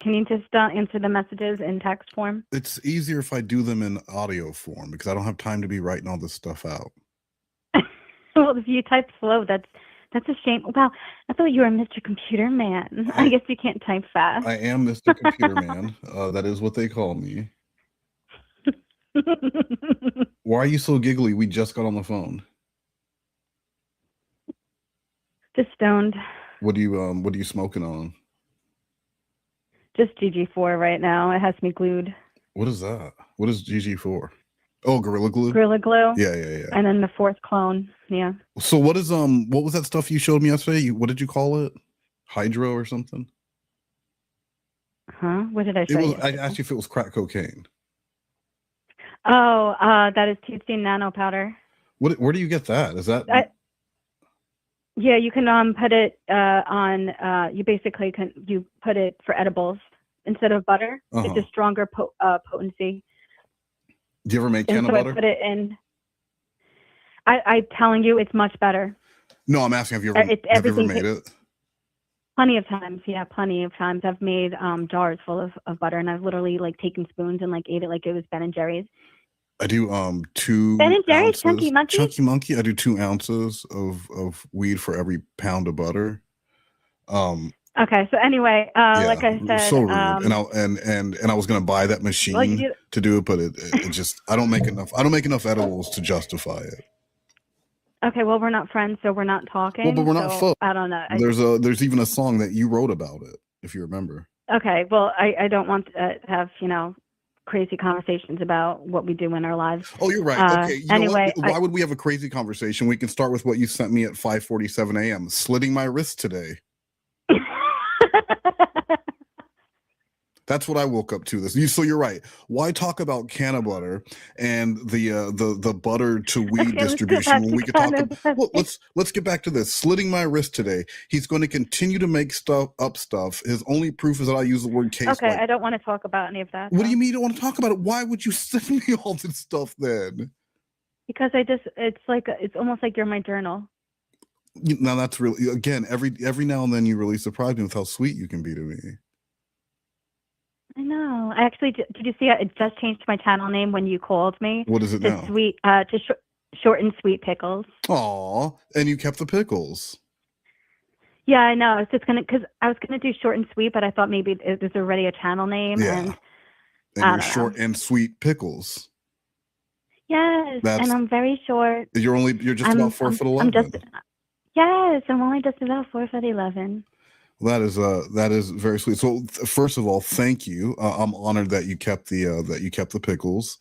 Can you just answer the messages in text form? It's easier if I do them in audio form because I don't have time to be writing all this stuff out. Well, if you type slow, that's a shame. Well, I thought you were Mr. Computer Man. I guess you can't type fast. I am Mr. Computer Man. That is what they call me. Why are you so giggly? We just got on the phone. Just stoned. What are you smoking on? Just GG4 right now. It has me glued. What is that? What is GG4? Oh, Gorilla Glue? Gorilla Glue. Yeah. And then the fourth clone. Yeah. So what was that stuff you showed me yesterday? What did you call it? Hydro or something? Huh? What did I show you? I asked you if it was crack cocaine. Oh, that is THC nano powder. Where do you get that? Is that? Yeah, you can put it on. You basically you put it for edibles instead of butter. It's a stronger potency. Do you ever make can of butter? I put it in. I'm telling you, it's much better. No, I'm asking, have you ever made it? Plenty of times, yeah, plenty of times. I've made jars full of butter, and I've literally like taken spoons and like ate it like it was Ben and Jerry's. I do 2 Ben and Jerry's ounces, Chunky Monkey. Chunky Monkey. I do 2 ounces of weed for every pound of butter. Okay, so anyway, like I said, so rude. And I was gonna buy that machine to do it, but it just I don't make enough edibles to justify it. Okay, well, we're not friends, so we're not talking. Well, but we're not folks. I don't know. There's even a song that you wrote about it, if you remember. Okay, well, I don't want to have crazy conversations about what we do in our lives. Oh, you're right. Okay. Anyway, why would we have a crazy conversation? We can start with what you sent me at 5:47 a.m. Slitting my wrist today. That's what I woke up to. So you're right. Why talk about can of butter and the butter to weed distribution when we could talk about, well, let's get back to this. Slitting my wrist today. He's going to continue to make stuff. His only proof is that I use the word case. Okay, I don't want to talk about any of that. What do you mean you don't want to talk about it? Why would you send me all this stuff then? Because it's almost like you're my journal. Now that's really, again, every now and then you really surprise me with how sweet you can be to me. I know. I actually did you see it just changed my channel name when you called me? What is it now? To short and sweet pickles. Aw, and you kept the pickles. Yeah, I know. Because I was gonna do short and sweet, but I thought maybe there's already a channel name. Yeah. And you're short and sweet pickles. Yes, and I'm very short. You're just about 4'11". Yes, I'm only just about 4'11". That is very sweet. So first of all, thank you. I'm honored that you kept the pickles,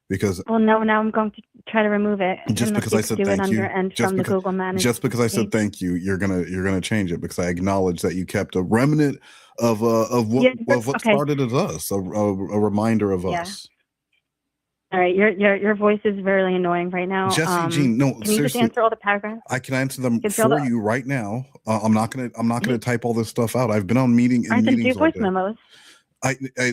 because now I'm going to try to remove it. Just because I said thank you, from the Google Manager. Just because I said thank you, you're gonna change it, because I acknowledge that you kept a remnant of what started as us, a reminder of us. All right, your voice is very annoying right now. Jesse Jean, no, can seriously, you just answer all the paragraphs? I can answer them for you right now. I'm not gonna type all this stuff out. I've been on meetings. I do voice memos.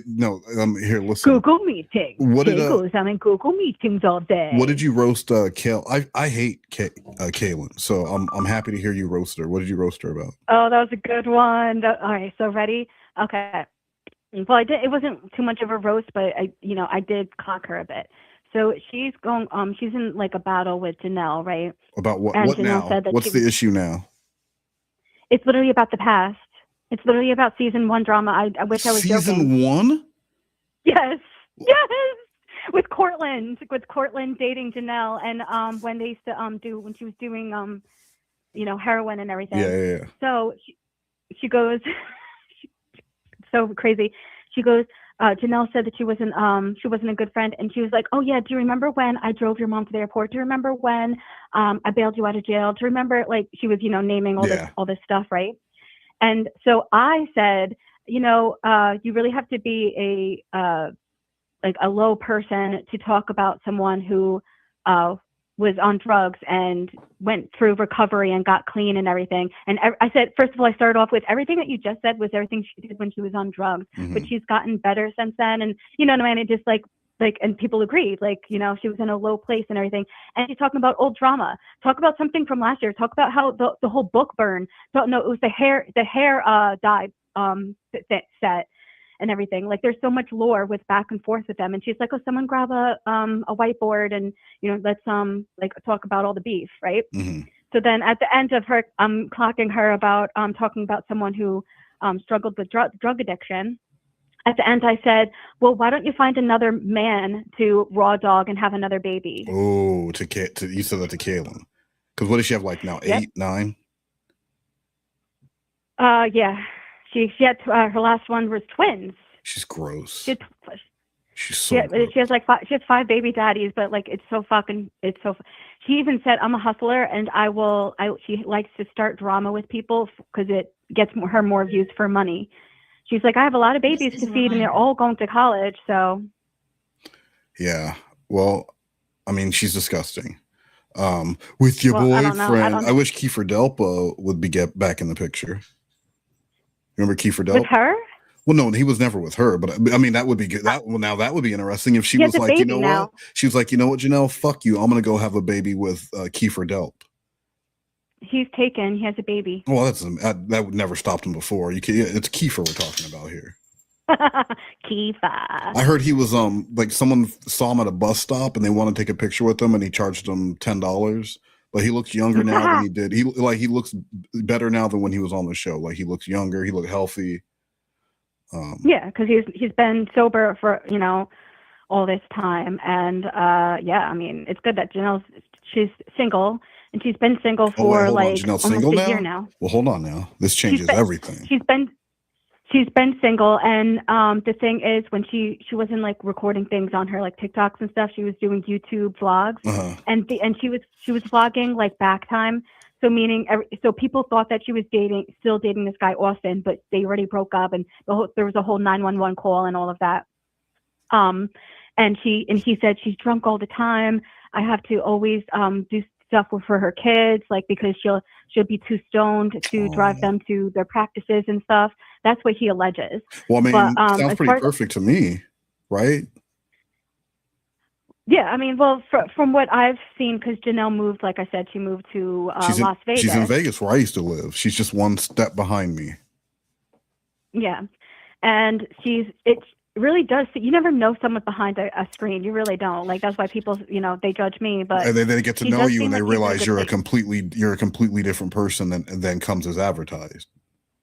No. Here, listen. Google meetings. I'm in Google meetings all day. What did you roast, Kale? I hate Kaylin, so I'm happy to hear you roast her. What did you roast her about? Oh, that was a good one. All right, so ready? Okay. Well, it wasn't too much of a roast, but I did cock her a bit. So she's in like a battle with Janelle, right? About what? And what Janelle now? What's the issue now? It's literally about the past. It's literally about season 1 drama. I wish I was joking. Season 1? Yes. With Cortland dating Janelle, and when they used to when she was doing heroin and everything. Yeah. So she goes. So crazy. She goes, Janelle said that she wasn't a good friend, and she was like, oh yeah, do you remember when I drove your mom to the airport? Do you remember when I bailed you out of jail? Do you remember, like, she was naming all this stuff, right? And so I said, you really have to be a low person to talk about someone who was on drugs and went through recovery and got clean and everything. And I said, first of all, I started off with everything that you just said was everything she did when she was on drugs, but she's gotten better since then. And you know what I mean? It just like, and people agreed, like, she was in a low place and everything. And she's talking about old drama. Talk about something from last year. Talk about how the whole book burned. No, it was the hair dyed set. and everything. Like there's so much lore with back and forth with them. And she's like, oh, someone grab a whiteboard and, let's like talk about all the beef, right? Mm-hmm. So then at the end of her, clocking her about talking about someone who struggled with drug addiction. At the end, I said, well, why don't you find another man to raw dog and have another baby? Oh, you said that to Kaylin. Because what does she have like now? Yep. 8, 9? Yeah. She had her last one was twins. She's gross. She's so gross. She has like she has 5 baby daddies, but like it's so. She even said, I'm a hustler and she likes to start drama with people because it gets her more views for money. She's like, I have a lot of babies to feed and they're all going to college. So. Yeah. Well, I mean, she's disgusting. With your boyfriend, I wish Kiefer Delpa would get back in the picture. Remember Kiefer Delpa? With her? Well, no, he was never with her, but I mean, that would be good. That would be interesting if she was like, you know what? She was like, you know what, Janelle, fuck you. I'm going to go have a baby with Kiefer Delp. He's taken. He has a baby. Well, that would never stopped him before. It's Kiefer we're talking about here. Kiefer. I heard he was like someone saw him at a bus stop and they wanted to take a picture with him and he charged him $10. But he looks younger now than he did. He looks better now than when he was on the show. Like he looks younger. He looked healthy. Yeah, because he's been sober for all this time, and yeah, I mean it's good that she's single, and she's been single for almost a year now. Well, hold on now. This changes everything. She's been single, and the thing is, when she wasn't like recording things on her like TikToks and stuff, she was doing YouTube vlogs, and she was vlogging like back time. So so people thought that she was still dating this guy Austin, but they already broke up, and there was a whole 911 call and all of that. And he said she's drunk all the time. I have to always do stuff for her kids, like because she'll be too stoned to drive them to their practices and stuff. That's what he alleges. Well, I mean, sounds pretty perfect to me, right? Yeah, I mean, well, from what I've seen, because Janelle moved, like I said, she moved to Las Vegas. She's in Vegas, where I used to live. She's just one step behind me. Yeah, and it really does. You never know someone behind a screen. You really don't. Like that's why people, they judge me. But they get to know you and they realize you're a completely different person than comes as advertised.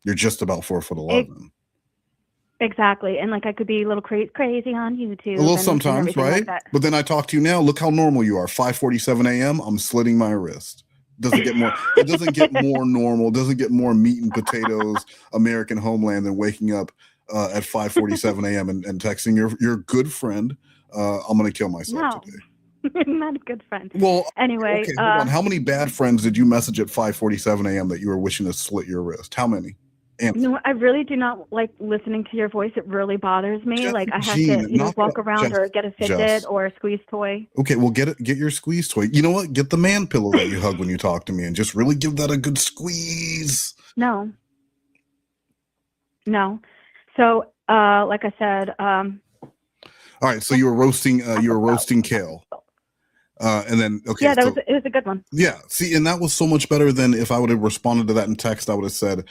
You're just about 4'11". Exactly. And like I could be a little crazy on YouTube. A little sometimes, right? Like but then I talk to you now. Look how normal you are. 5:47 a.m. I'm slitting my wrist. It doesn't get more normal. It doesn't get more meat and potatoes American homeland than waking up at 5:47 a.m. and texting your good friend. I'm gonna kill myself today. I'm not a good friend. Well, anyway, okay, hold on. How many bad friends did you message at 5:47 a.m. that you were wishing to slit your wrist? How many? No, I really do not like listening to your voice. It really bothers me. Like I have to walk around or get a Fitbit or a squeeze toy. Okay, well get your squeeze toy. You know what? Get the man pillow that you hug when you talk to me and just really give that a good squeeze. No. So like I said, all right, so you were roasting kale. And then it was a good one. Yeah, see, and that was so much better than if I would have responded to that in text. I would have said,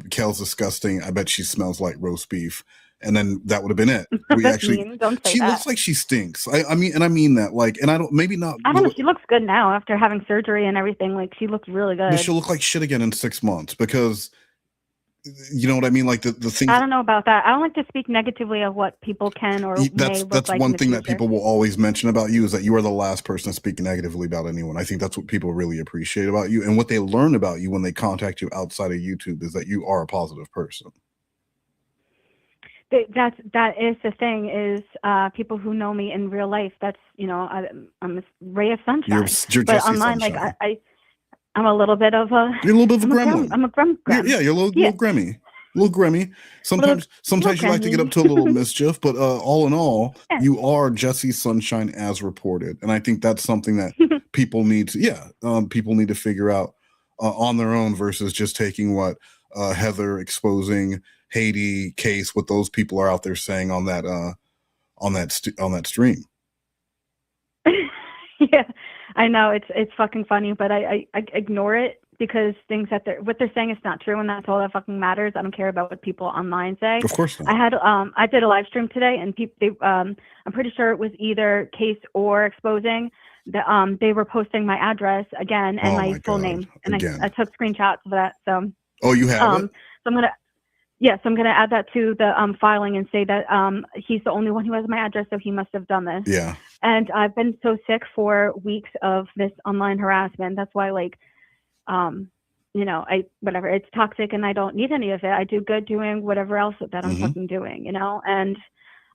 "Kale's disgusting. I bet she smells like roast beef," and then that would have been it. We actually, don't say she that. Looks like she stinks. I mean that. Like, and I don't know. She looks good now after having surgery and everything. Like, she looks really good. But she'll look like shit again in 6 months because. You know what I mean? Like the thing. I don't know about that. I don't like to speak negatively of what people can or may look that's like one thing that people will always mention about you is that you are the last person to speak negatively about anyone. I think that's what people really appreciate about you, and what they learn about you when they contact you outside of YouTube is that you are a positive person. That is the thing is people who know me in real life. That's I'm a ray of sunshine. You're but online, sunshine. Like I'm a little bit of a. You're a little bit of a gremlin. I'm a gremlin. You're a little gremmy. A little gremmy. Sometimes you like to get up to a little mischief, but all in all, you are Jesse Sunshine as reported, and I think that's something that people need to figure out on their own versus just taking what Heather exposing H8tea case, what those people are out there saying on that stream. Yeah. I know it's fucking funny, but I ignore it because what they're saying is not true, and that's all that fucking matters. I don't care about what people online say. Of course not. I did a live stream today, and I'm pretty sure it was either Case or Exposing. They were posting my address again and my full name, and I took screenshots of that. So. Oh, you have it? So I'm gonna add that to the filing and say that he's the only one who has my address, so he must have done this. Yeah. And I've been so sick for weeks of this online harassment. That's why, like, whatever, it's toxic, and I don't need any of it. I do good doing whatever else that I'm fucking doing, And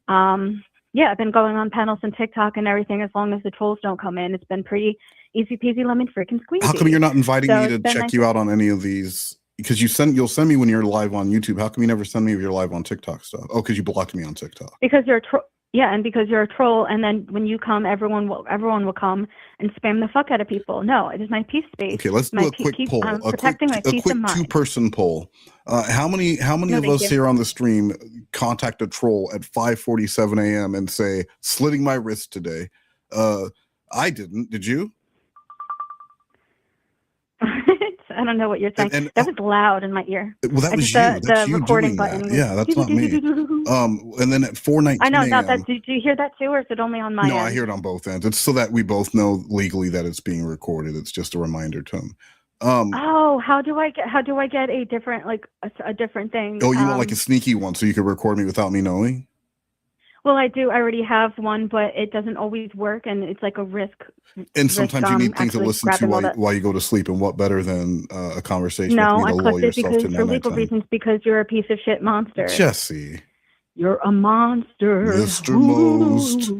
I've been going on panels and TikTok and everything. As long as the trolls don't come in, it's been pretty easy peasy lemon freaking squeezy. How come you're not inviting me to check you out on any of these? Because you'll send me when you're live on YouTube. How come you never send me if you're live on TikTok stuff? Oh, because you blocked me on TikTok. Because you're a troll. Yeah, and because you're a troll, and then when you come, everyone will come and spam the fuck out of people. No, it is my peace space. Okay, let's do a quick poll. A quick 2-person poll. How many of us here on the stream contact a troll at 5:47 a.m. and say, "Slitting my wrist today"? I didn't. Did you? I don't know what you're saying. That was loud in my ear. Well, that was you. That's you recording doing that. Yeah, that's not me. And then at 4:19 I know. Not that. Did you hear that too, or is it only on my end? No, I hear it on both ends. It's so that we both know legally that it's being recorded. It's just a reminder tone. How do I get a different, like a different thing? Oh, you want like a sneaky one so you can record me without me knowing? Well, I do. I already have one, but it doesn't always work, and it's like a risk. And sometimes you need things to listen to while you go to sleep, and what better than a conversation with me to lull yourself to for legal reasons, because you're a piece of shit monster. Jesse. You're a monster. Mr. Most.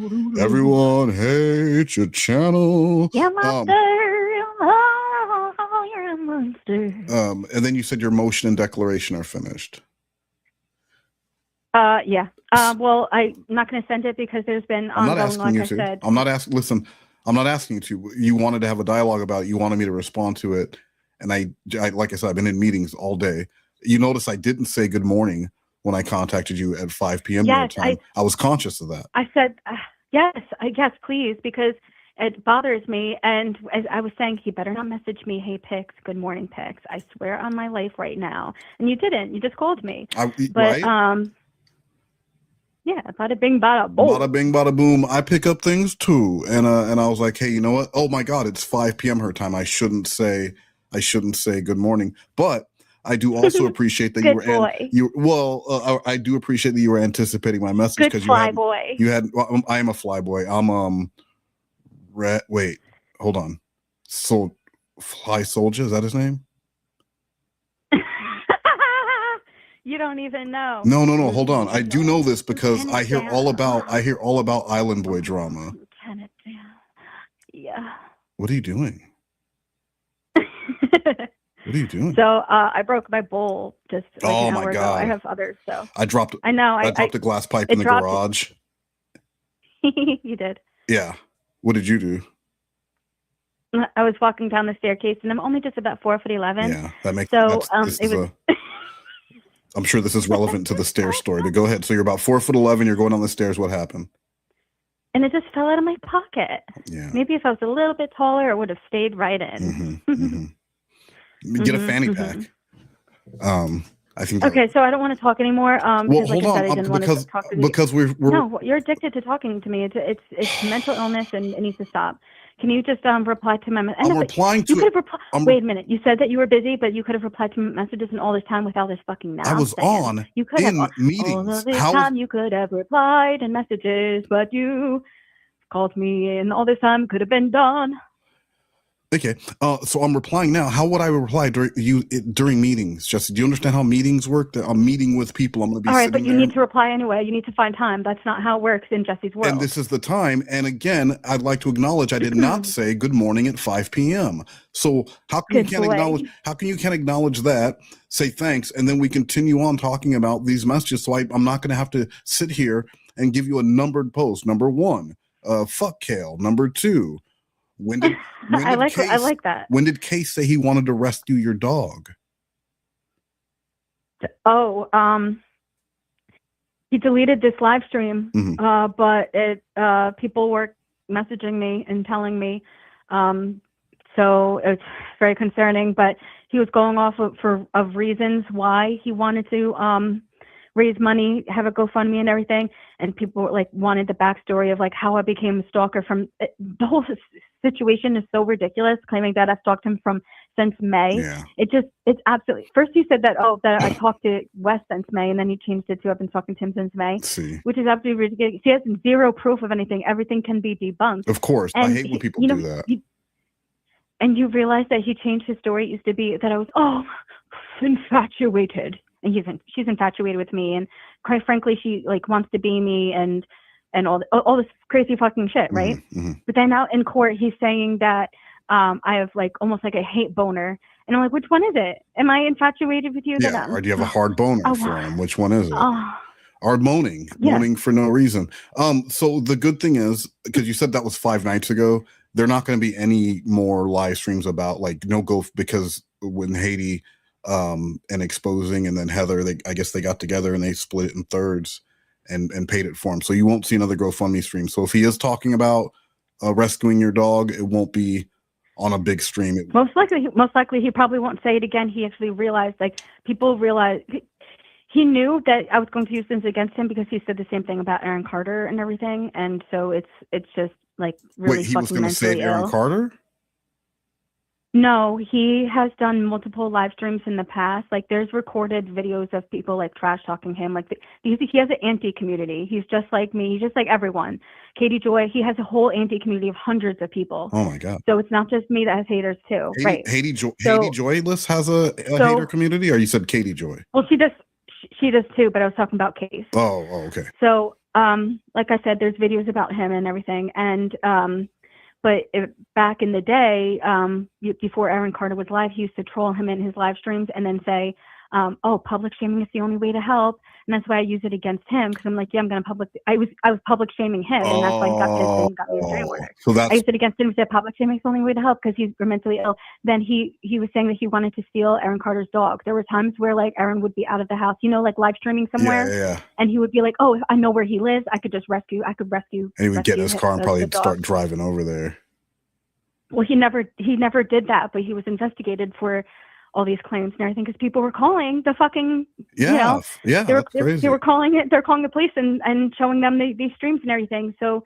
Everyone hates your channel. You're a monster. You're a monster. And then you said your motion and declaration are finished. Yeah. Well, I'm not going to send it because there's been ongoing, like I said. I'm not asking. Listen, I'm not asking you to. You wanted to have a dialogue about it. You wanted me to respond to it, and I like I said, I've been in meetings all day. You notice I didn't say good morning when I contacted you at 5 p.m. Yes, your time. I was conscious of that. I said yes, please, because it bothers me. And as I was saying, he better not message me, "Hey, Pix, good morning, Pix." I swear on my life right now. And you didn't. You just called me. Right? Yeah, bada bing, bada boom. Bada bing, bada boom. I pick up things too, and I was like, hey, you know what? Oh my God, it's 5 p.m. her time. I shouldn't say good morning, but I do also appreciate that I do appreciate that you were anticipating my message because you had. Well, I am a fly boy. I'm wait, hold on. Fly Soldier, is that his name? You don't even know. No. Hold on. I do know this because I hear all about Island Boy drama. Yeah. What are you doing? What are you doing? So I broke my bowl just like an hour ago. I have others. So I dropped. I know. I dropped a glass pipe in the garage. You did. Yeah. What did you do? I was walking down the staircase, and I'm only just about 4'11". Yeah, that makes sense. I'm sure this is relevant to the stairs story, but go ahead. So you're about 4'11". You're going down the stairs. What happened? And it just fell out of my pocket. Yeah. Maybe if I was a little bit taller, it would have stayed right in. Get a fanny pack. I think. Okay, so I don't want to talk anymore. Well, hold on, because we're no, you're addicted to talking to me. It's mental illness, and it needs to stop. Can you just reply to my message? I'm replying to it. Wait a minute. You said that you were busy, but you could have replied to my messages and all this time without this fucking nonsense. I was on you could in have, meetings. All of this time you could have replied in messages, but you called me in all this time. Could have been done. Okay, so I'm replying now. How would I reply during meetings? Jesse, do you understand how meetings work? That I'm meeting with people. I'm going to be all right, but you need to reply anyway. You need to find time. That's not how it works in Jesse's world. And this is the time. And again, I'd like to acknowledge I did not say good morning at 5 p.m. So how come you can't acknowledge that? Say thanks, and then we continue on talking about these messages. So I'm not going to have to sit here and give you a numbered post. Number 1, fuck Kale. Number 2. I like that. When did Case say he wanted to rescue your dog? Oh, he deleted this live stream, but people were messaging me and telling me, so it's very concerning. But he was going off of reasons why he wanted to raise money, have a GoFundMe and everything, and people like wanted the backstory of like how I became a stalker. From the whole situation is so ridiculous, claiming that I've stalked him since May. Yeah. It's absolutely. First you said that that I talked to Wes since May, and then you changed it to I've been talking to him since May. Which is absolutely ridiculous. He has zero proof of anything. Everything can be debunked. Of course, and I hate when people do that. And you realize that he changed his story. It used to be that I was infatuated. And she's infatuated with me, and quite frankly, she like wants to be me and all this crazy fucking shit, right? Mm-hmm. But then out in court, he's saying that I have like almost like a hate boner, and I'm like, which one is it? Am I infatuated with you? Yeah, or do you have a hard boner for him? Which one is it? Or moaning for no reason. So the good thing is, because you said that was 5 nights ago, there are not going to be any more live streams about like because when H8tea and exposing, and then Heather, I guess they got together and they split it in thirds and paid it for him. So you won't see another GoFundMe stream. So if he is talking about rescuing your dog, it won't be on a big stream. Most likely he probably won't say it again. He actually realized, like, people realize he knew that I was going to use this against him because he said the same thing about Aaron Carter and everything. And so it's just like really. Wait, he was going to save Aaron Carter? No, he has done multiple live streams in the past. Like, there's recorded videos of people like trash talking him. Like, he has an anti-community. He's just like me. He's just like everyone. Katie Joy, he has a whole anti-community of hundreds of people. Oh my God! So it's not just me that has haters too, right? H8tea Joyless has a hater community, or you said Katie Joy? Well, she does too, but I was talking about Case. Oh, okay. So, like I said, there's videos about him and everything, and but back in the day, before Aaron Carter was live, he used to troll him in his live streams and then say, public shaming is the only way to help. And that's why I use it against him, because I'm like, yeah, I'm going to I was public shaming him, and that's why he got pissed and got me a restraining order. So I used it against him and said public shaming is the only way to help because he's mentally ill. Then he was saying that he wanted to steal Aaron Carter's dog. There were times where like Aaron would be out of the house, like live streaming somewhere, yeah. And he would be like, oh, I know where he lives. I could rescue. And he would get in his car and probably start driving over there. Well, he never did that, but he was investigated for all these claims and everything because people were calling the fucking that's crazy. They were calling the police and showing them these streams and everything. So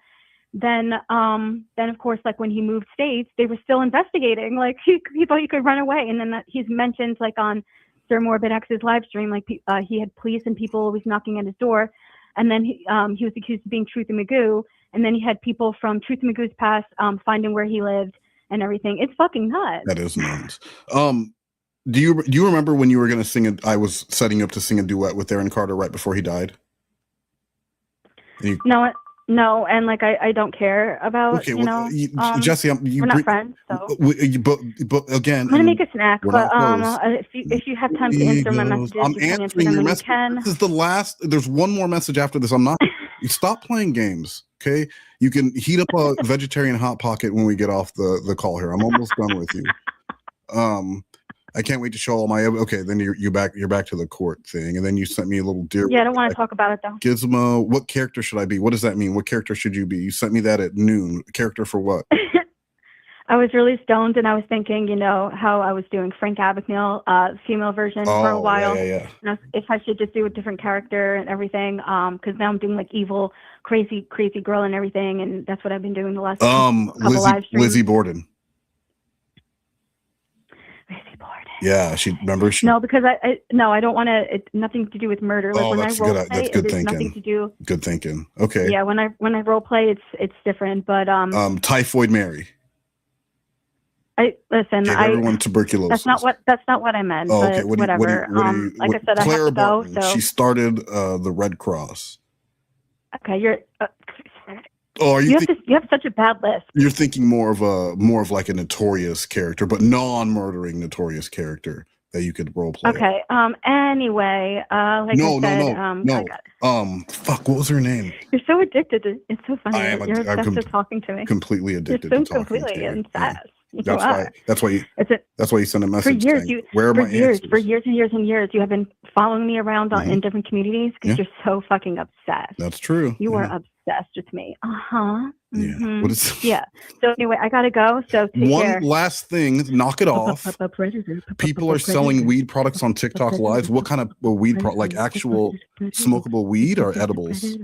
then of course, like when he moved states, they were still investigating. Like he thought he could run away, and then he's mentioned like on Sir Morbid X's live stream, like he had police and people always knocking at his door, and then he was accused of being Truth and Magoo, and then he had people from Truth and Magoo's past finding where he lived and everything. It's fucking nuts. That is nuts. Do you remember when you were going to sing I was setting up to sing a duet with Aaron Carter right before he died? No, and like I don't care about Jesse. We're not friends, so. But again, I'm gonna make a snack. But if you have time to answer my messages, I'm answering your message. This is the last. There's one more message after this. I'm not. Stop playing games, okay? You can heat up a vegetarian hot pocket when we get off the call here. I'm almost done with you. I can't wait to show all my. Okay, then you're back to the court thing, and then you sent me a little deer. Yeah, I don't want to talk about it though. Gizmo, what character should I be? What does that mean? What character should you be? You sent me that at noon. Character for what? I was really stoned, and I was thinking, how I was doing Frank Abagnale, female version for a while. Yeah. If I should just do a different character and everything, because now I'm doing like evil, crazy girl and everything, and that's what I've been doing the last couple live streams. Lizzie Borden. Yeah, No, because I don't want to. It's nothing to do with murder. Like that's good. That's good thinking. Nothing to do. Good thinking. Okay. Yeah, when I role play, it's different. But Typhoid Mary. Listen. Gave everyone tuberculosis. That's not what I meant. Oh, okay. Whatever. Like I said, I have to go. So she started the Red Cross. Okay, you're. You have such a bad list. You're thinking more of like a notorious character, but non-murdering notorious character that you could role play. Okay. Anyway, like I said, no. Fuck. What was her name? You're so addicted. It's so funny. You're obsessed with talking to me. Completely addicted. You're so completely obsessed. Yeah. That's why you send a message. For years, saying, for years and years and years, you have been following me around in different communities because you're so fucking obsessed. That's true. You are obsessed. obsessed with me. Uh-huh. Yeah. Mm-hmm. What is Yeah. So anyway, I gotta go. So take one care. last thing, knock it off. People are selling weed products on TikTok live. What kind of weed like actual smokable weed or edibles?